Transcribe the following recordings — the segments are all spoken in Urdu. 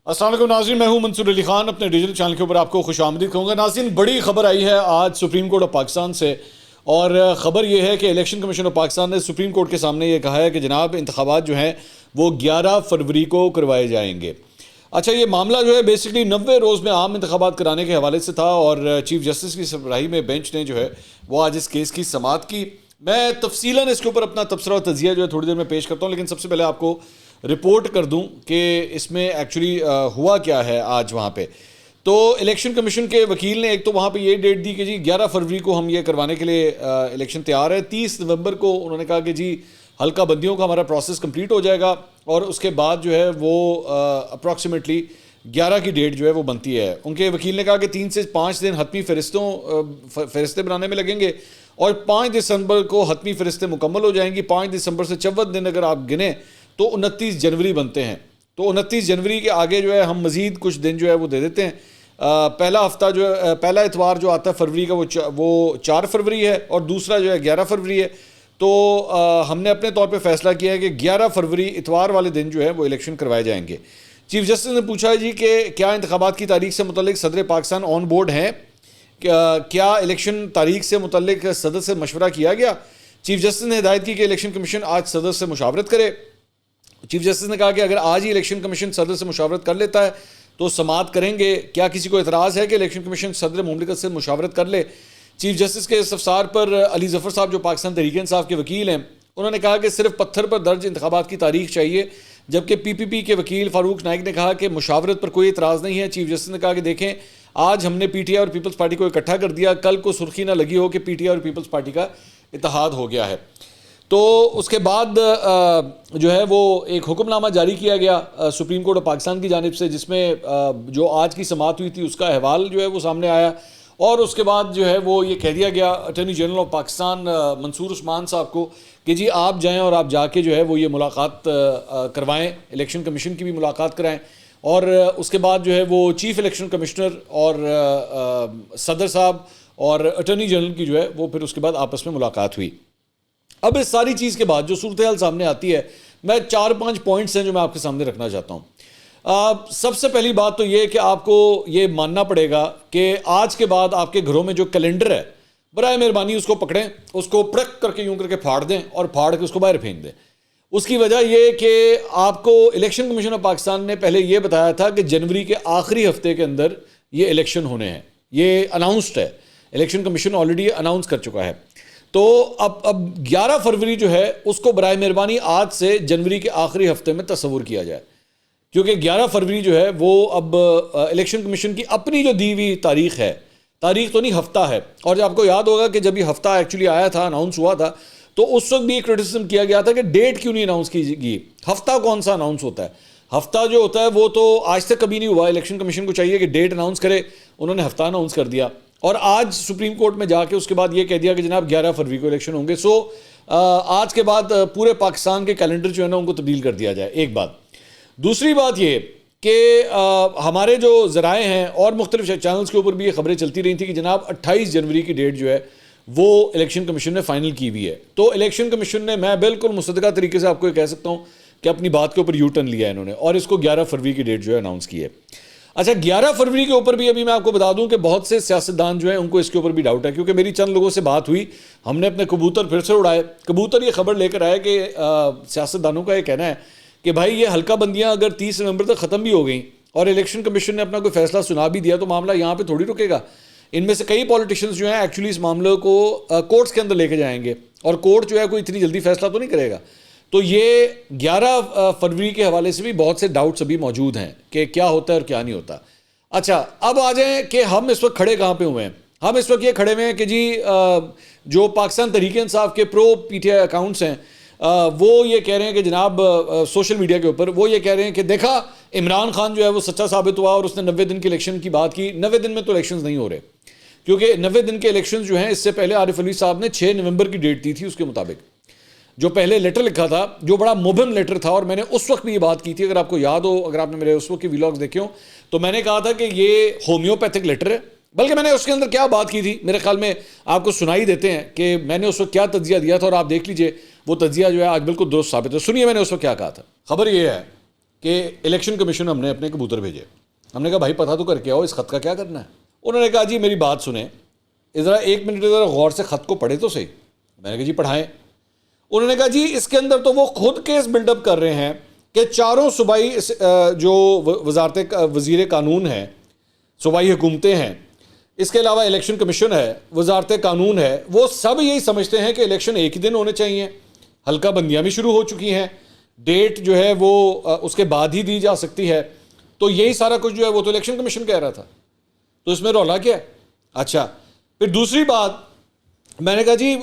السلام علیکم ناظرین، میں ہوں منصور علی خان، اپنے ڈیجیٹل چینل کے اوپر آپ کو خوش آمدید کہوں گا۔ ناظرین، بڑی خبر آئی ہے آج سپریم کورٹ آف پاکستان سے، اور خبر یہ ہے کہ الیکشن کمیشن آف پاکستان نے سپریم کورٹ کے سامنے یہ کہا ہے کہ جناب انتخابات جو ہیں وہ 11 فروری کو کروائے جائیں گے۔ اچھا، یہ معاملہ جو ہے بیسکلی 90 روز میں عام انتخابات کرانے کے حوالے سے تھا، اور چیف جسٹس کی سربراہی میں بینچ نے جو ہے وہ آج اس کیس کی سماعت کی۔ میں تفصیلاً اس کے اوپر اپنا تبصرہ و تجزیہ جو ہے تھوڑی دیر میں پیش کرتا ہوں، لیکن سب سے پہلے آپ کو رپورٹ کر دوں کہ اس میں ایکچولی ہوا کیا ہے آج وہاں پہ۔ تو الیکشن کمیشن کے وکیل نے ایک تو وہاں پہ یہ ڈیٹ دی کہ جی 11 فروری کو ہم یہ کروانے کے لیے الیکشن تیار ہے۔ 30 نومبر کو انہوں نے کہا کہ جی حلقہ بندیوں کا ہمارا پروسیس کمپلیٹ ہو جائے گا، اور اس کے بعد جو ہے وہ اپروکسیمیٹلی 11 کی ڈیٹ جو ہے وہ بنتی ہے۔ ان کے وکیل نے کہا کہ 3 سے 5 دن حتمی فہرستیں بنانے میں لگیں گے، اور 5 دسمبر کو حتمی فہرستیں مکمل ہو جائیں گی۔ 5 دسمبر سے 54 دن اگر آپ گنیں تو 29 جنوری بنتے ہیں۔ تو 29 جنوری کے آگے جو ہے ہم مزید کچھ دن جو ہے وہ دے دیتے ہیں۔ پہلا ہفتہ جو ہے، پہلا اتوار جو آتا ہے فروری کا وہ 4 فروری ہے، اور دوسرا جو ہے 11 فروری ہے۔ تو ہم نے اپنے طور پہ فیصلہ کیا ہے کہ 11 فروری اتوار والے دن جو ہے وہ الیکشن کروائے جائیں گے۔ چیف جسٹس نے پوچھا ہے جی کہ کیا انتخابات کی تاریخ سے متعلق صدر پاکستان آن بورڈ ہیں؟ کیا الیکشن تاریخ سے متعلق صدر سے مشورہ کیا گیا؟ چیف جسٹس نے ہدایت کی کہ الیکشن کمیشن آج صدر سے مشاورت کرے۔ چیف جسٹس نے کہا کہ اگر آج ہی الیکشن کمیشن صدر سے مشاورت کر لیتا ہے تو سماعت کریں گے۔ کیا کسی کو اعتراض ہے کہ الیکشن کمیشن صدر مملکت سے مشاورت کر لے؟ چیف جسٹس کے استفسار پر علی ظفر صاحب جو پاکستان تحریک انصاف کے وکیل ہیں، انہوں نے کہا کہ صرف پتھر پر درج انتخابات کی تاریخ چاہیے، جبکہ پی پی پی کے وکیل فاروق نائک نے کہا کہ مشاورت پر کوئی اعتراض نہیں ہے۔ چیف جسٹس نے کہا کہ دیکھیں، آج ہم نے پی ٹی آئی اور پیپلز پارٹی کو اکٹھا کر دیا، کل کو سرخی نہ لگی ہو کہ پی ٹی آئی اور پیپلز پارٹی کا اتحاد ہو گیا ہے۔ تو اس کے بعد جو ہے وہ ایک حکم نامہ جاری کیا گیا سپریم کورٹ آف پاکستان کی جانب سے، جس میں جو آج کی سماعت ہوئی تھی اس کا احوال جو ہے وہ سامنے آیا، اور اس کے بعد جو ہے وہ یہ کہہ دیا گیا اٹارنی جنرل آف پاکستان منصور عثمان صاحب کو کہ جی آپ جائیں اور آپ جا کے جو ہے وہ یہ ملاقات کروائیں، الیکشن کمیشن کی بھی ملاقات کرائیں۔ اور اس کے بعد جو ہے وہ چیف الیکشن کمشنر اور صدر صاحب اور اٹارنی جنرل کی جو ہے وہ پھر اس کے بعد آپس میں ملاقات ہوئی۔ اب اس ساری چیز کے بعد جو صورتحال سامنے آتی ہے، میں 4-5 پوائنٹس ہیں جو میں آپ کے سامنے رکھنا چاہتا ہوں۔ سب سے پہلی بات تو یہ کہ آپ کو یہ ماننا پڑے گا کہ آج کے بعد آپ کے گھروں میں جو کیلنڈر ہے، برائے مہربانی اس کو پکڑیں، اس کو پڑک کر کے یوں کر کے پھاڑ دیں اور پھاڑ کے اس کو باہر پھینک دیں۔ اس کی وجہ یہ کہ آپ کو الیکشن کمیشن آف پاکستان نے پہلے یہ بتایا تھا کہ جنوری کے آخری ہفتے کے اندر یہ الیکشن ہونے ہیں، یہ اناؤنسڈ ہے، الیکشن کمیشن آلریڈی اناؤنس کر چکا ہے۔ تو اب 11 فروری جو ہے اس کو برائے مہربانی آج سے جنوری کے آخری ہفتے میں تصور کیا جائے، کیونکہ 11 فروری جو ہے وہ اب الیکشن کمیشن کی اپنی جو دی ہوئی تاریخ ہے، تاریخ تو نہیں ہفتہ ہے، اور جب آپ کو یاد ہوگا کہ جب یہ ہفتہ ایکچولی آیا تھا، اناؤنس ہوا تھا، تو اس وقت بھی ایک کرٹیسزم کیا گیا تھا کہ ڈیٹ کیوں نہیں اناؤنس کی گئی، ہفتہ کون سا اناؤنس ہوتا ہے؟ ہفتہ جو ہوتا ہے وہ تو آج تک کبھی نہیں ہوا، الیکشن کمیشن کو چاہیے کہ ڈیٹ اناؤنس کرے، انہوں نے ہفتہ اناؤنس کر دیا، اور آج سپریم کورٹ میں جا کے اس کے بعد یہ کہہ دیا کہ جناب 11 فروری کو الیکشن ہوں گے۔ سو آج کے بعد پورے پاکستان کے کیلنڈر جو ہے نا ان کو تبدیل کر دیا جائے، ایک بات۔ دوسری بات یہ کہ ہمارے جو ذرائع ہیں اور مختلف چینلز کے اوپر بھی یہ خبریں چلتی رہی تھیں کہ جناب 28 جنوری کی ڈیٹ جو ہے وہ الیکشن کمیشن نے فائنل کی ہوئی ہے۔ تو الیکشن کمیشن نے، میں بالکل مصدقہ طریقے سے آپ کو یہ کہہ سکتا ہوں کہ اپنی بات کے اوپر یو ٹرن لیا ہے انہوں نے، اور اس کو 11 فروری کی ڈیٹ جو ہے اناؤنس کی ہے۔ اچھا، 11 فروری کے اوپر بھی ابھی میں آپ کو بتا دوں کہ بہت سے سیاستدان جو ہیں ان کو اس کے اوپر بھی ڈاؤٹ ہے، کیونکہ میری چند لوگوں سے بات ہوئی، ہم نے اپنے کبوتر پھر سے اڑائے۔ کبوتر یہ خبر لے کر آئے کہ سیاستدانوں کا یہ کہنا ہے کہ بھائی یہ حلقہ بندیاں اگر 30 نومبر تک ختم بھی ہو گئیں اور الیکشن کمیشن نے اپنا کوئی فیصلہ سنا بھی دیا تو معاملہ یہاں پہ تھوڑی رکے گا۔ ان میں سے کئی پولیٹیشنز جو ہیں ایکچولی اس معاملے کو کورٹس کے اندر لے کے جائیں گے، اور کورٹ جو ہے کوئی اتنی جلدی فیصلہ تو نہیں کرے گا۔ تو یہ 11 فروری کے حوالے سے بھی بہت سے ڈاؤٹس ابھی موجود ہیں کہ کیا ہوتا ہے اور کیا نہیں ہوتا۔ اچھا، اب آ جائیں کہ ہم اس وقت کھڑے کہاں پہ ہوئے ہیں۔ ہم اس وقت یہ کھڑے ہوئے ہیں کہ جی جو پاکستان تحریک انصاف کے پرو پی ٹی آئی اکاؤنٹس ہیں وہ یہ کہہ رہے ہیں کہ جناب سوشل میڈیا کے اوپر وہ یہ کہہ رہے ہیں کہ دیکھا عمران خان جو ہے وہ سچا ثابت ہوا، اور اس نے 90 دن کے الیکشن کی بات کی۔ 90 دن میں تو الیکشنز نہیں ہو رہے، کیونکہ 90 دن کے الیکشنز جو ہیں اس سے پہلے عارف علی صاحب نے 6 نومبر کی ڈیٹ دی تھی۔ اس کے مطابق جو پہلے لیٹر لکھا تھا، جو بڑا مبہم لیٹر تھا، اور میں نے اس وقت بھی یہ بات کی تھی، اگر آپ کو یاد ہو، اگر آپ نے میرے اس وقت کے ویلاگز دیکھے ہوں تو میں نے کہا تھا کہ یہ ہومیوپیتھک لیٹر ہے، بلکہ میں نے اس کے اندر کیا بات کی تھی میرے خیال میں آپ کو سنائی دیتے ہیں کہ میں نے اس وقت کیا تجزیہ دیا تھا، اور آپ دیکھ لیجئے وہ تجزیہ جو ہے آج بالکل درست ثابت ہے۔ سنیے میں نے اس وقت کیا کہا تھا۔ خبر یہ ہے کہ الیکشن کمیشن ہم نے اپنے کبوتر بھیجے. ہم نے کہا بھائی پتہ تو کر کے آؤ اس خط کا کیا کرنا ہے. انہوں نے کہا جی میری بات سنیں, ذرا 1 منٹ ذرا غور سے خط کو پڑھے تو صحیح. میں نے کہا جی پڑھائیں. انہوں نے کہا جی اس کے اندر تو وہ خود کیس بلڈ اپ کر رہے ہیں کہ چاروں صوبائی جو وزیر قانون ہیں, صوبائی حکومتیں ہیں, اس کے علاوہ الیکشن کمیشن ہے, وزارت قانون ہے, وہ سب یہی سمجھتے ہیں کہ الیکشن ایک ہی دن ہونے چاہیے. حلقہ بندیاں بھی شروع ہو چکی ہیں, ڈیٹ جو ہے وہ اس کے بعد ہی دی جا سکتی ہے. تو یہی سارا کچھ جو ہے وہ تو الیکشن کمیشن کہہ رہا تھا, تو اس میں رولا کیا ہے. اچھا پھر دوسری بات میں نے کہا جی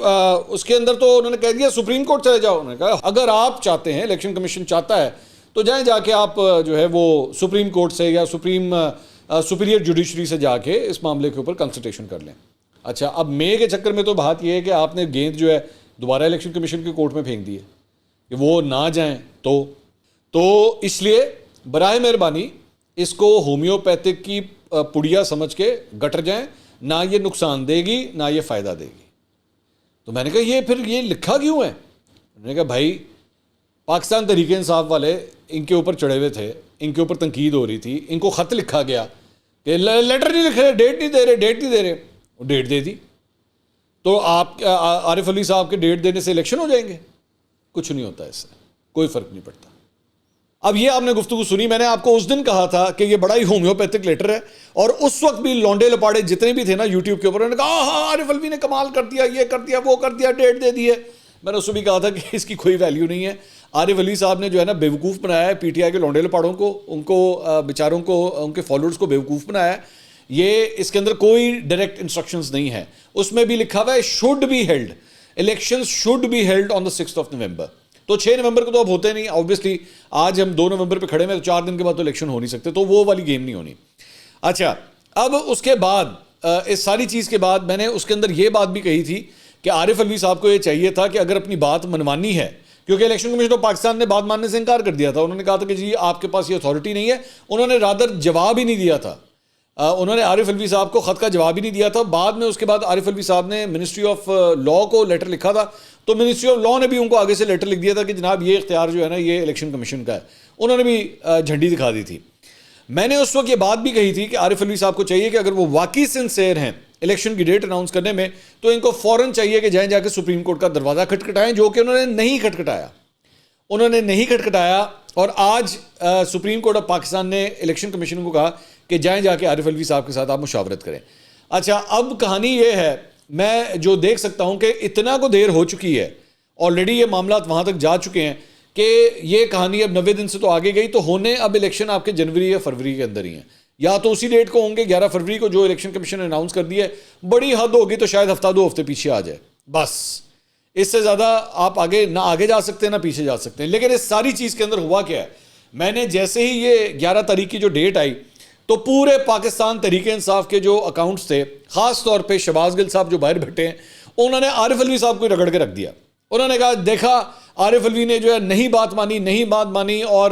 اس کے اندر تو انہوں نے کہہ دیا سپریم کورٹ چلے جاؤ. انہوں نے کہا اگر آپ چاہتے ہیں, الیکشن کمیشن چاہتا ہے, تو جائیں جا کے آپ جو ہے وہ سپریم کورٹ سے یا سپیریئر جوڈیشری سے جا کے اس معاملے کے اوپر کنسلٹیشن کر لیں. اچھا اب مے کے چکر میں تو بات یہ ہے کہ آپ نے گیند جو ہے دوبارہ الیکشن کمیشن کے کورٹ میں پھینک دی ہے کہ وہ نہ جائیں. تو اس لیے براہ مہربانی اس کو ہومیوپیتھک کی پڑیا سمجھ کے گٹر جائیں, نہ یہ نقصان دے گی نہ یہ فائدہ دے گی. تو میں نے کہا یہ پھر یہ لکھا کیوں ہے. میں نے کہا بھائی پاکستان تحریک انصاف والے ان کے اوپر چڑھے ہوئے تھے, ان کے اوپر تنقید ہو رہی تھی, ان کو خط لکھا گیا کہ لیٹر نہیں لکھ رہے, ڈیٹ نہیں دے رہے. وہ ڈیٹ دے دی تو آپ عارف علی صاحب کے ڈیٹ دینے سے الیکشن ہو جائیں گے؟ کچھ نہیں ہوتا, اس سے کوئی فرق نہیں پڑتا. اب یہ آپ نے گفتگو سنی, میں نے آپ کو اس دن کہا تھا کہ یہ بڑا ہی ہومیوپیتھک لیٹر ہے, اور اس وقت بھی لونڈے لپاڑے جتنے بھی تھے نا یوٹیوب کے اوپر, انہوں نے کہا ہاں عارف الوی نے کمال کر دیا, یہ کر دیا, وہ کر دیا, ڈیٹ دے دی ہے. میں نے اس کو بھی کہا تھا کہ اس کی کوئی ویلیو نہیں ہے. عارف علی صاحب نے جو ہے نا بیوقوف بنایا ہے پی ٹی آئی کے لونڈے لپاڑوں کو, ان کو بیچاروں کو, ان کے فالوورز کو بیوقوف بنایا ہے. یہ اس کے اندر کوئی ڈائریکٹ انسٹرکشنز نہیں ہے. اس میں بھی لکھا ہوا ہے should be held, elections should be held on the 6th of November. تو 6 نومبر کو تو اب ہوتے نہیں آبویسلی, آج ہم 2 نومبر پہ کھڑے میں, تو 4 دن کے بعد تو الیکشن ہو نہیں سکتے, تو وہ والی گیم نہیں ہونی. اچھا اب اس کے بعد اس ساری چیز کے بعد میں نے اس کے اندر یہ بات بھی کہی تھی کہ عارف الوی صاحب کو یہ چاہیے تھا کہ اگر اپنی بات منوانی ہے, کیونکہ الیکشن کمیشن آف پاکستان نے بات ماننے سے انکار کر دیا تھا. انہوں نے کہا تھا کہ جی آپ کے پاس یہ اتھارٹی نہیں ہے. انہوں نے رادر جواب ہی نہیں دیا تھا, انہوں نے عارف الوی صاحب کو خط کا جواب ہی نہیں دیا تھا. بعد میں اس کے بعد عارف الوی صاحب نے منسٹری آف لاء کو لیٹر لکھا تھا, تو منسٹری آف لاء نے بھی ان کو آگے سے لیٹر لکھ دیا تھا کہ جناب یہ اختیار جو ہے نا یہ الیکشن کمیشن کا ہے. انہوں نے بھی جھنڈی دکھا دی تھی. میں نے اس وقت یہ بات بھی کہی تھی کہ عارف الوی صاحب کو چاہیے کہ اگر وہ واقعی سنسیئر ہیں الیکشن کی ڈیٹ اناؤنس کرنے میں, تو ان کو فوراً چاہیے کہ جائیں جا کے سپریم کورٹ کا دروازہ کھٹکھٹائیں, جو کہ انہوں نے نہیں کھٹکھٹایا. انہوں نے نہیں کھٹکھٹایا, اور آج سپریم کورٹ آف پاکستان نے الیکشن کمیشن کو کہا کہ جائیں جا کے عارف الوی صاحب کے ساتھ آپ مشاورت کریں. اچھا اب کہانی یہ ہے, میں جو دیکھ سکتا ہوں کہ اتنا کو دیر ہو چکی ہے, آلریڈی یہ معاملات وہاں تک جا چکے ہیں کہ یہ کہانی اب 90 دن سے تو آگے گئی, تو ہونے اب الیکشن آپ کے جنوری یا فروری کے اندر ہی ہیں, یا تو اسی ڈیٹ کو ہوں گے 11 فروری کو جو الیکشن کمیشن نے اناؤنس کر دیا ہے. بڑی حد ہوگی تو شاید ہفتہ 2 ہفتے پیچھے آ جائے, بس اس سے زیادہ آپ آگے نہ آگے جا سکتے ہیں نہ پیچھے جا سکتے ہیں. لیکن اس ساری چیز کے اندر ہوا کیا ہے, میں نے جیسے ہی یہ 11 تاریخ کی جو ڈیٹ آئی, تو پورے پاکستان تحریک انصاف کے جو اکاؤنٹس تھے, خاص طور پہ شہباز گل صاحب جو باہر بیٹھے ہیں, انہوں نے عارف الوی صاحب کو رگڑ کے رکھ دیا. انہوں نے کہا دیکھا عارف الوی نے جو ہے نہیں بات مانی اور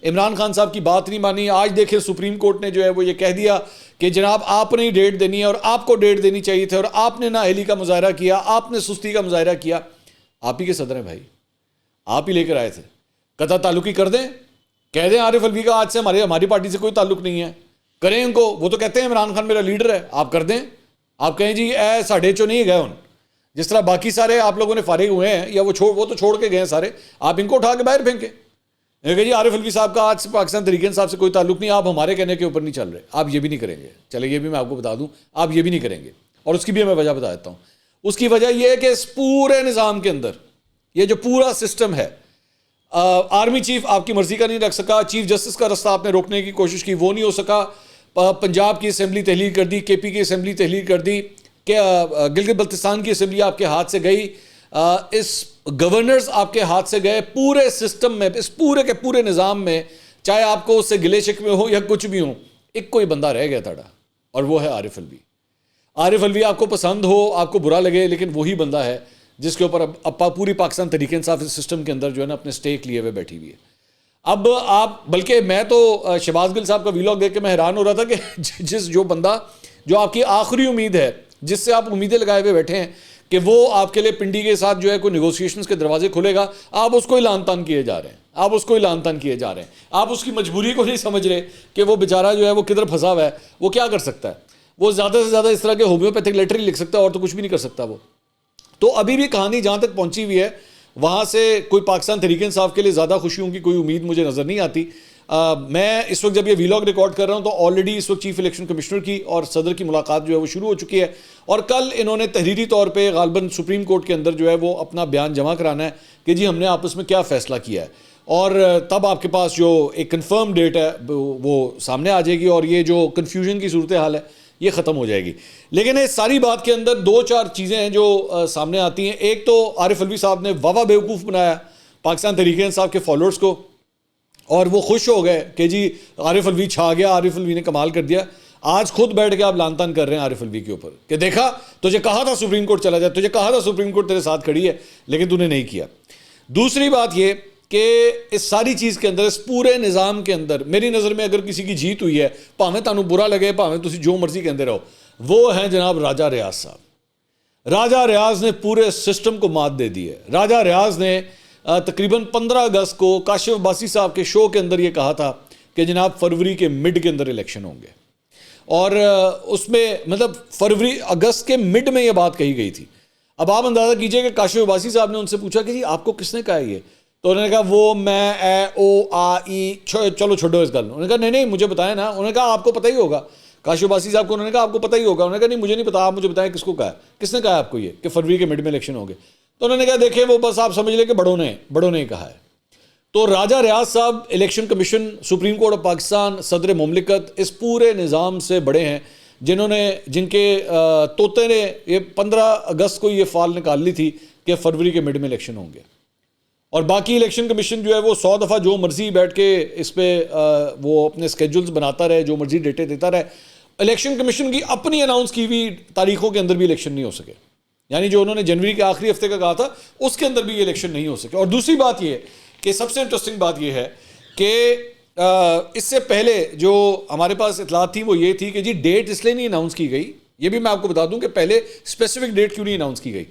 عمران خان صاحب کی بات نہیں مانی. آج دیکھیں سپریم کورٹ نے جو ہے وہ یہ کہہ دیا کہ جناب آپ نے ہی ڈیٹ دینی ہے, اور آپ کو ڈیٹ دینی چاہیے تھی, اور آپ نے نااہلی کا مظاہرہ کیا, آپ نے سستی کا مظاہرہ کیا. آپ ہی کے صدر ہیں بھائی, آپ ہی لے کر آئے تھے, قطع تعلقی کر دیں, کہہ دیں عارف الوی کا آج سے ہماری پارٹی سے کوئی تعلق نہیں ہے, کریں ان کو. وہ تو کہتے ہیں عمران خان میرا لیڈر ہے, آپ کر دیں. آپ کہیں جی اے ساڑھے چو نہیں گئے ان, جس طرح باقی سارے آپ لوگوں نے فارغ ہوئے ہیں, یا وہ تو چھوڑ کے گئے ہیں سارے, آپ ان کو اٹھا کے باہر پھینکیں کہ جی عارف الوی صاحب کا آج سے پاکستان تحریک انصاف سے کوئی تعلق نہیں, آپ ہمارے کہنے کے اوپر نہیں چل رہے. آپ یہ بھی نہیں کریں گے, چلے یہ بھی میں آپ کو بتا دوں, آپ یہ بھی نہیں کریں گے, اور اس کی بھی میں وجہ بتا دیتا ہوں. اس کی وجہ یہ ہے کہ اس پورے نظام کے اندر یہ جو پورا سسٹم ہے, آرمی چیف آپ کی مرضی کا نہیں رکھ سکا, چیف جسٹس کا رستہ آپ نے روکنے کی کوشش کی, وہ نہیں ہو سکا. پنجاب کی اسمبلی تحلیل کر دی, کے پی کی اسمبلی تحلیل کر دی, کہ گلگت بلتستان کی اسمبلی آپ کے ہاتھ سے گئی, اس گورنرز آپ کے ہاتھ سے گئے. پورے سسٹم میں, اس پورے کے پورے نظام میں, چاہے آپ کو اس سے گلے شکوے ہو یا کچھ بھی ہو, ایک کوئی بندہ رہ گیا تھا, اور وہ ہے عارف الوی. عارف الوی آپ کو پسند ہو, آپ کو برا لگے, لیکن وہی بندہ ہے جس کے اوپر اب پوری پاکستان تحریک انصاف سسٹم کے اندر جو ہے نا اپنے سٹیک لیے ہوئے بیٹھی ہوئی ہے. اب آپ, بلکہ میں تو شہباز گل صاحب کا ویلاگ دیکھ کے میں حیران ہو رہا تھا کہ جو بندہ جو آپ کی آخری امید ہے, جس سے آپ امیدیں لگائے ہوئے بیٹھے ہیں کہ وہ آپ کے لیے پنڈی کے ساتھ جو ہے کوئی نیگوسیشنز کے دروازے کھلے گا، آپ اس کو ہی لان تان کیے جا رہے ہیں، آپ اس کو ہی لان تان کیے جا رہے ہیں، آپ اس کی مجبوری کو نہیں سمجھ رہے کہ وہ بیچارہ جو ہے وہ کدھر پھنسا ہوا ہے، وہ کیا کر سکتا ہے، وہ زیادہ سے زیادہ اس طرح کے ہومیوپیتھک لیٹر ہی لکھ سکتا ہے اور تو کچھ بھی نہیں کر سکتا وہ. تو ابھی بھی کہانی جہاں تک پہنچی ہوئی ہے وہاں سے کوئی پاکستان تحریک انصاف کے لیے زیادہ خوشیوں کی کوئی امید مجھے نظر نہیں آتی. میں اس وقت جب یہ ویلاگ ریکارڈ کر رہا ہوں تو آلریڈی اس وقت چیف الیکشن کمشنر کی اور صدر کی ملاقات جو ہے وہ شروع ہو چکی ہے، اور کل انہوں نے تحریری طور پہ غالباً سپریم کورٹ کے اندر جو ہے وہ اپنا بیان جمع کرانا ہے کہ جی ہم نے آپس میں کیا فیصلہ کیا ہے، اور تب آپ کے پاس جو ایک کنفرم ڈیٹ ہے وہ سامنے آ جائے گی اور یہ جو کنفیوژن کی صورتحال ہے یہ ختم ہو جائے گی. لیکن اس ساری بات کے اندر دو چار چیزیں ہیں جو سامنے آتی ہیں. ایک تو عارف الوی صاحب نے واہ بیوقوف بنایا پاکستان تحریک انصاف کے فالوورز کو، اور وہ خوش ہو گئے کہ جی عارف الوی چھا گیا، عارف الوی نے کمال کر دیا. آج خود بیٹھ کے آپ لان تان کر رہے ہیں عارف الوی کے اوپر کہ دیکھا تجھے کہا تھا سپریم کورٹ چلا جائے، تجھے کہا تھا سپریم کورٹ تیرے ساتھ کھڑی ہے لیکن تو نے نہیں کیا. دوسری بات یہ کہ اس ساری چیز کے اندر، اس پورے نظام کے اندر میری نظر میں اگر کسی کی جیت ہوئی ہے، پاویں تانوں برا لگے، پاویں تسی جو مرضی کہندے رہو، وہ ہیں جناب راجہ ریاض صاحب. راجہ ریاض نے پورے سسٹم کو مات دے دی ہے. راجہ ریاض نے تقریباً 15 اگست کو کاشف عباسی صاحب کے شو کے اندر یہ کہا تھا کہ جناب فروری کے مڈ کے اندر الیکشن ہوں گے، اور اس میں مطلب اگست کے مڈ میں یہ بات کہی گئی تھی. اب آپ اندازہ کیجئے کہ کاشف عباسی صاحب نے ان سے پوچھا کہ جی آپ کو کس نے کہا یہ، تو انہوں نے کہا وہ میں اے او آ ای چلو چھوڑو اس گل. انہوں نے کہا نہیں مجھے بتائیں نا. انہوں نے کہا آپ کو پتہ ہی ہوگا. کاشف عباسی صاحب کو انہوں نے کہا آپ کو پتہ ہی ہوگا. انہوں نے کہا نہیں مجھے نہیں پتا، آپ مجھے بتائیں کس کو کہا ہے، کس نے کہا آپ کو یہ کہ فروری کے مڈ میں الیکشن ہوں گے. تو انہوں نے کہا دیکھیں وہ بس آپ سمجھ لیں کہ بڑوں نے کہا ہے. تو راجہ ریاض صاحب election commission, supreme court of Pakistan, صدر مملکت، اس پورے نظام سے بڑے ہیں جن کے طوطے نے یہ 15 اگست کو یہ فال نکال لی تھی کہ فروری کے مڈ میں الیکشن ہوں گے. اور باقی الیکشن کمیشن جو ہے وہ 100 دفعہ جو مرضی بیٹھ کے اس پہ وہ اپنے سکیجولز بناتا رہے، جو مرضی ڈیٹے دیتا رہے. الیکشن کمیشن کی اپنی اناؤنس کی ہوئی تاریخوں کے اندر بھی الیکشن نہیں ہو سکے، یعنی جو انہوں نے جنوری کے آخری ہفتے کا کہا تھا اس کے اندر بھی یہ الیکشن نہیں ہو سکے. اور دوسری بات یہ کہ سب سے انٹرسٹنگ بات یہ ہے کہ اس سے پہلے جو ہمارے پاس اطلاعات تھی وہ یہ تھی کہ جی ڈیٹ اس لیے نہیں اناؤنس کی گئی. یہ بھی میں آپ کو بتا دوں کہ پہلے اسپیسیفک ڈیٹ کیوں نہیں اناؤنس کی گئی.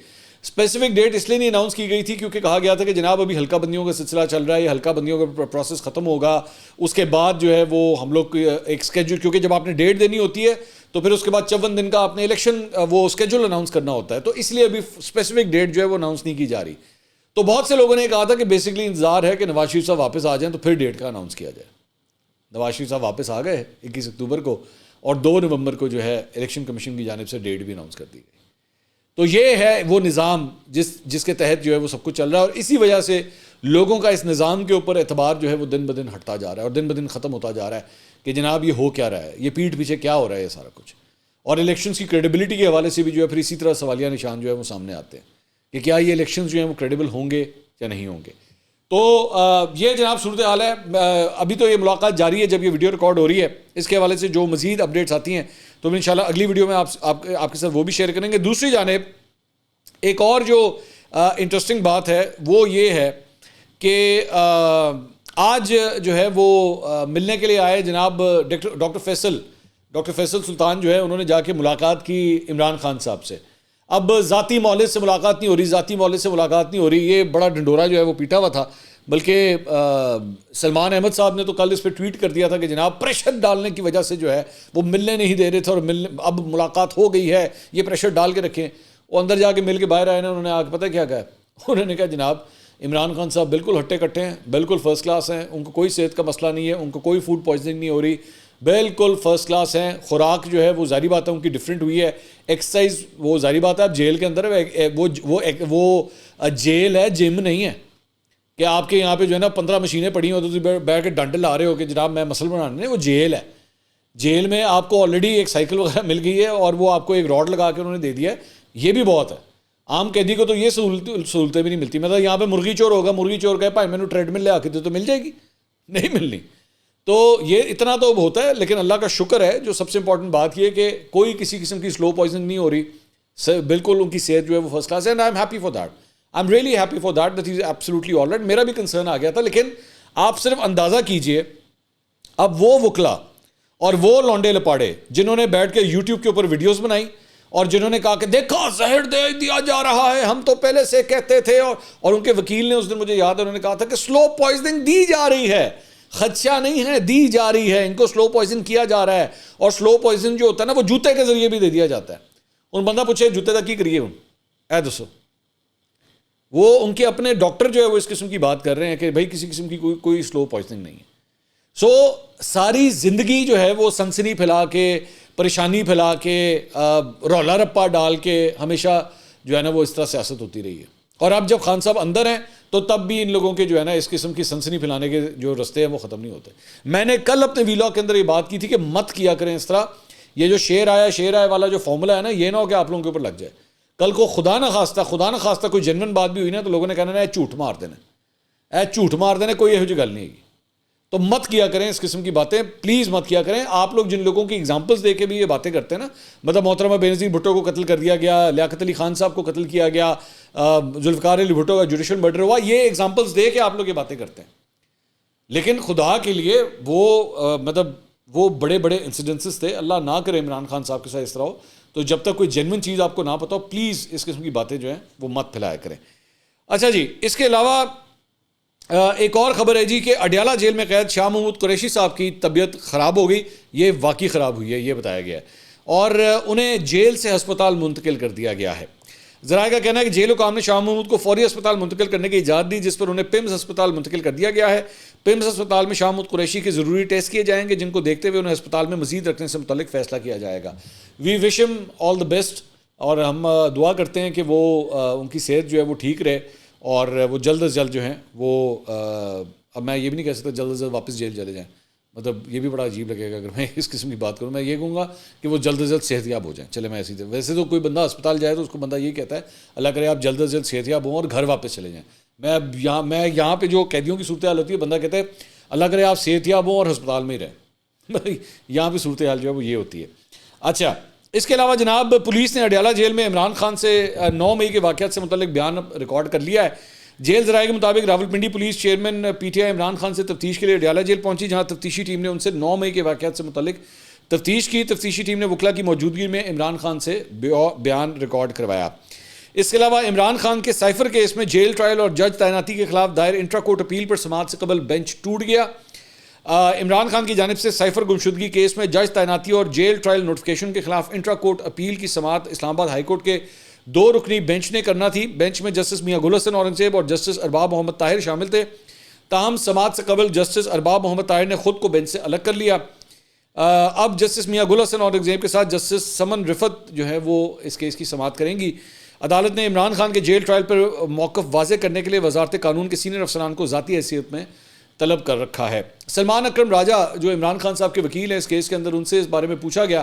اسپیسیفک ڈیٹ اس لیے نہیں اناؤنس کی گئی تھی کیونکہ کہا گیا تھا کہ جناب ابھی حلقہ بندیوں کا سلسلہ چل رہا ہے، یہ حلقہ بندیوں کا پروسیس ختم ہوگا، اس کے بعد جو ہے وہ ہم لوگ ایک اسکیجول، کیونکہ جب آپ نے ڈیٹ دینی ہوتی ہے تو پھر اس کے بعد 54 دن کا آپ نے الیکشن وہ اسکیجول اناؤنس کرنا ہوتا ہے، تو اس لیے ابھی اسپیسیفک ڈیٹ جو ہے وہ اناؤنس نہیں کی جا رہی. تو بہت سے لوگوں نے کہا تھا کہ بیسکلی انتظار ہے کہ نواز شریف صاحب واپس آ جائیں تو پھر ڈیٹ کا اناؤنس کیا جائے. نواز شریف صاحب واپس آ گئے 21 اکتوبر کو، اور 2 نومبر کو جو ہے الیکشن کمیشن کی جانب سے ڈیٹ بھی اناؤنس کر دی گئی. تو یہ ہے وہ نظام جس کے تحت جو ہے وہ سب کچھ چل رہا ہے، اور اسی وجہ سے لوگوں کا اس نظام کے اوپر اعتبار جو ہے وہ دن بدن ہٹتا جا رہا ہے اور دن بدن ختم ہوتا جا رہا ہے کہ جناب یہ ہو کیا رہا ہے، یہ پیٹھ پیچھے کیا ہو رہا ہے یہ سارا کچھ. اور الیکشنز کی کریڈیبلٹی کے حوالے سے بھی جو ہے پھر اسی طرح سوالیہ نشان جو ہے وہ سامنے آتے ہیں کہ کیا یہ الیکشنز جو ہیں وہ کریڈیبل ہوں گے یا نہیں ہوں گے. تو یہ جناب صورتحال ہے. ابھی تو یہ ملاقات جاری ہے جب یہ ویڈیو ریکارڈ ہو رہی ہے، اس کے حوالے سے جو مزید اپڈیٹس آتی ہیں تو انشاءاللہ اگلی ویڈیو میں آپ کے ساتھ وہ بھی شیئر کریں گے. دوسری جانب ایک اور جو انٹرسٹنگ بات ہے وہ یہ ہے کہ آج جو ہے وہ ملنے کے لیے آئے جناب ڈاکٹر فیصل سلطان جو ہے انہوں نے جا کے ملاقات کی عمران خان صاحب سے. اب ذاتی مولد سے ملاقات نہیں ہو رہی، یہ بڑا ڈنڈورا جو ہے وہ پیٹا ہوا تھا. بلکہ سلمان احمد صاحب نے تو کل اس پہ ٹویٹ کر دیا تھا کہ جناب پریشر ڈالنے کی وجہ سے جو ہے وہ ملنے نہیں دے رہے تھے، اور اب ملاقات ہو گئی ہے، یہ پریشر ڈال کے رکھیں. وہ اندر جا کے مل کے باہر آئے نا، انہوں نے آ کے پتہ کیا کہا، انہوں نے کہا جناب عمران خان صاحب بالکل ہٹے کٹے ہیں، بالکل فرسٹ کلاس ہیں، ان کو کوئی صحت کا مسئلہ نہیں ہے، ان کو کوئی فوڈ پوائزننگ نہیں ہو رہی، بالکل فرسٹ کلاس ہیں. خوراک جو ہے وہ ظاہری بات ہے ان کی ڈفرینٹ ہوئی ہے، ایکسرسائز وہ ظاہری بات ہے اب جیل کے اندر ہے، وہ جیل ہے، جم نہیں ہے کہ آپ کے یہاں پہ جو ہے نا 15 مشینیں پڑی ہیں تو بیٹھ کے ڈنڈل لا رہے ہو کہ جناب میں مسل بنانے نہیں. وہ جیل ہے، جیل میں آپ کو آلریڈی ایک سائیکل وغیرہ مل گئی ہے اور وہ آپ کو ایک راڈ لگا کے انہوں نے دے دیا ہے. یہ بھی بہت ہے. عام قیدی کو تو یہ سہولتیں بھی نہیں ملتی. مطلب یہاں پہ مرغی چور ہوگا، مرغی چور کہے بھائی میں نے ٹریڈ مل لے آ کے دے تو مل جائے گی، نہیں ملنی. تو یہ اتنا تو ہوتا ہے، لیکن اللہ کا شکر ہے جو سب سے امپورٹنٹ بات یہ کہ کوئی کسی قسم کی سلو پوائزننگ نہیں ہو رہی، بالکل ان کی صحت جو ہے وہ فرسٹ کلاس ہے. And I am happy for that, I am really happy for that, that is absolutely all right. میرا بھی کنسرن آ گیا تھا، لیکن آپ صرف اندازہ کیجئے اب وہ وکلا اور وہ لونڈے لپاڑے جنہوں نے بیٹھ کے یوٹیوب کے اوپر ویڈیوز بنائی اور جنہوں نے کہا کہ دیکھا زہر دے دیا جا رہا ہے, ہم تو پہلے سے کہتے تھے, اور ان کے وکیل نے اس دن مجھے یاد ہے انہوں نے کہا تھا کہ سلو پوائزننگ دی جا رہی ہے, خدشہ نہیں ہے, دی جا رہی ہے, ان کو سلو پوائزن کیا جا رہا ہے. اور سلو پوائزن جو ہوتا ہے نا وہ جوتے کے ذریعے بھی دے دیا جاتا ہے. ان بندہ پوچھے جوتے تک کی کریے اے دوستو, وہ ان کے اپنے ڈاکٹر جو ہے وہ اس قسم کی بات کر رہے ہیں کہ بھائی کسی قسم کی کوئی سلو پوائزننگ نہیں ہے. سو ساری زندگی جو ہے وہ سنسنی پھیلا کے, پریشانی پھیلا کے, رولا رپا ڈال کے ہمیشہ جو ہے نا وہ اس طرح سیاست ہوتی رہی ہے. اور اب جب خان صاحب اندر ہیں تو تب بھی ان لوگوں کے جو ہے نا اس قسم کی سنسنی پھیلانے کے جو رستے ہیں وہ ختم نہیں ہوتے. میں نے کل اپنے ویلاگ کے اندر یہ بات کی تھی کہ مت کیا کریں اس طرح. یہ جو شیر آیا والا جو فارمولہ ہے نا, یہ نہ ہو کہ آپ لوگوں کے اوپر لگ جائے. کل کو خدا نہ خواستہ کوئی جنون بات بھی ہوئی نا تو لوگوں نے کہنا ہے جھوٹ مار دینا, کوئی یہو جی گل نہیں ہے. تو مت کیا کریں اس قسم کی باتیں, پلیز مت کیا کریں. آپ لوگ جن لوگوں کی ایگزامپلس دے کے بھی یہ باتیں کرتے ہیں نا, مطلب محترمہ بینظیر بھٹو کو قتل کر دیا گیا, لیاقت علی خان صاحب کو قتل کیا گیا, ذوالفقار علی بھٹو کا جوڈیشل مرڈر ہوا, یہ ایگزامپلس دے کے آپ لوگ یہ باتیں کرتے ہیں. لیکن خدا کے لیے وہ بڑے بڑے انسیڈنسز تھے. اللہ نہ کرے عمران خان صاحب کے ساتھ اس طرح ہو. تو جب تک کوئی جینوئن چیز آپ کو نہ پتہ ہو, پلیز اس قسم کی باتیں جو ہیں وہ مت پھیلایا کریں. اچھا جی, اس کے علاوہ ایک اور خبر ہے جی کہ اڈیالہ جیل میں قید شاہ محمود قریشی صاحب کی طبیعت خراب ہو گئی. یہ واقعی خراب ہوئی ہے, یہ بتایا گیا ہے, اور انہیں جیل سے ہسپتال منتقل کر دیا گیا ہے. ذرائع کا کہنا ہے کہ جیل حکام نے شاہ محمود کو فوری ہسپتال منتقل کرنے کی اجازت دی, جس پر انہیں پمز ہسپتال منتقل کر دیا گیا ہے. پمز ہسپتال میں شاہ محمود قریشی کے ضروری ٹیسٹ کیے جائیں گے, جن کو دیکھتے ہوئے انہیں ہسپتال میں مزید رکھنے سے متعلق فیصلہ کیا جائے گا. وی وش ہم آل دا بیسٹ, اور ہم دعا کرتے ہیں کہ وہ ان کی صحت جو ہے وہ ٹھیک رہے, اور وہ جلد از جلد جو ہیں وہ اب میں یہ بھی نہیں کہہ سکتا جلد از جلد واپس جیل چلے جائیں. مطلب یہ بھی بڑا عجیب لگے گا اگر میں اس قسم کی بات کروں. میں یہ کہوں گا کہ وہ جلد از جلد صحت یاب ہو جائیں. چلے میں ویسے تو کوئی بندہ اسپتال جائے تو اس کو بندہ یہ کہتا ہے اللہ کرے آپ جلد از جلد صحت یاب ہوں اور گھر واپس چلے جائیں. میں یہاں پہ جو قیدیوں کی صورتحال ہوتی ہے, بندہ کہتا ہے اللہ کرے آپ صحت یاب ہوں اور ہسپتال میں ہی رہیں. یہاں پہ صورتحال جو ہے وہ یہ ہوتی ہے. اچھا, اس کے علاوہ جناب پولیس نے اڈیالہ جیل میں عمران خان سے 9 مئی کے واقعات سے متعلق بیان ریکارڈ کر لیا ہے. جیل ذرائع کے مطابق Rawalpindi police chairman P T I Imran Khan سے تفتیش کے لیے اڈیالہ جیل پہنچی, جہاں تفتیشی ٹیم نے ان سے 9 مئی کے واقعات سے متعلق تفتیش کی. تفتیشی ٹیم نے وکلا کی موجودگی میں عمران خان سے بیان ریکارڈ کروایا. اس کے علاوہ عمران خان کے سائفر کیس میں جیل ٹرائل اور جج تعیناتی کے خلاف دائر انٹرا کورٹ اپیل پر سماعت سے قبل بینچ ٹوٹ گیا. عمران خان کی جانب سے سائفر گمشدگی کیس میں جج تعیناتی اور جیل ٹرائل نوٹیفکیشن کے خلاف انٹرا کورٹ اپیل کی سماعت اسلام آباد ہائی کورٹ کے 2 رکنی بینچ نے کرنا تھی. بینچ میں جسٹس میاں گل حسن اورنگزیب اور جسٹس ارباب محمد طاہر شامل تھے. تاہم سماعت سے قبل جسٹس ارباب محمد طاہر نے خود کو بینچ سے الگ کر لیا. اب جسٹس میاں گل حسن اورنگزیب کے ساتھ جسٹس سمن رفت جو ہے وہ اس کیس کی سماعت کریں گی. عدالت نے عمران خان کے جیل ٹرائل پر موقف واضح کرنے کے لیے وزارت قانون کے سینئر افسران کو ذاتی حیثیت میں طلب کر رکھا ہے. سلمان اکرم راجہ جو عمران خان صاحب کے وکیل ہیں اس کیس کے اندر, ان سے اس بارے میں پوچھا گیا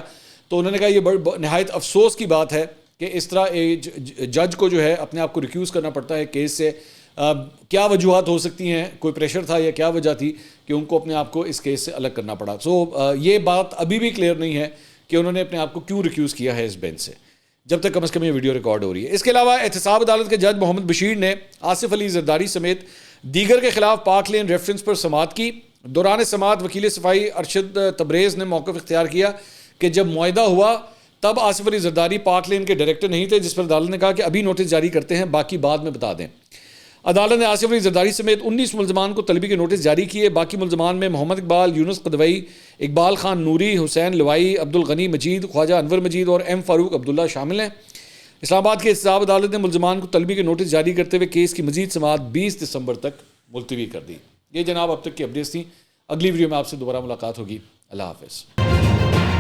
تو انہوں نے کہا یہ نہایت افسوس کی بات ہے کہ اس طرح جج کو جو ہے اپنے آپ کو ریکیوز کرنا پڑتا ہے کیس سے. کیا وجوہات ہو سکتی ہیں, کوئی پریشر تھا یا کیا وجہ تھی کہ ان کو اپنے آپ کو اس کیس سے الگ کرنا پڑا. یہ بات ابھی بھی کلیئر نہیں ہے کہ انہوں نے اپنے آپ کو کیوں ریکیوز کیا ہے اس بینچ سے, جب تک کم از کم یہ ویڈیو ریکارڈ ہو رہی ہے. اس کے علاوہ احتساب عدالت کے جج محمد بشیر نے آصف علی زرداری سمیت دیگر کے خلاف پاک لین ریفرنس پر سماعت کی. دوران سماعت وکیل صفائی ارشد تبریز نے موقف اختیار کیا کہ جب معاہدہ ہوا تب آصف علی زرداری پاک لین کے ڈائریکٹر نہیں تھے, جس پر عدالت نے کہا کہ ابھی نوٹس جاری کرتے ہیں, باقی بعد میں بتا دیں. عدالت نے آصف علی زرداری سمیت 19 ملزمان کو طلبی کے نوٹس جاری کیے. باقی ملزمان میں محمد اقبال, یونس قدوئی, اقبال خان نوری, حسین لوائی, عبدالغنی مجید, خواجہ انور مجید اور ایم فاروق عبداللہ شامل ہیں. اسلام آباد کے احتساب عدالت نے ملزمان کو طلبی کے نوٹس جاری کرتے ہوئے کیس کی مزید سماعت 20 دسمبر تک ملتوی کر دی. یہ جناب اب تک کی اپڈیٹس تھیں. اگلی ویڈیو میں آپ سے دوبارہ ملاقات ہوگی. اللہ حافظ.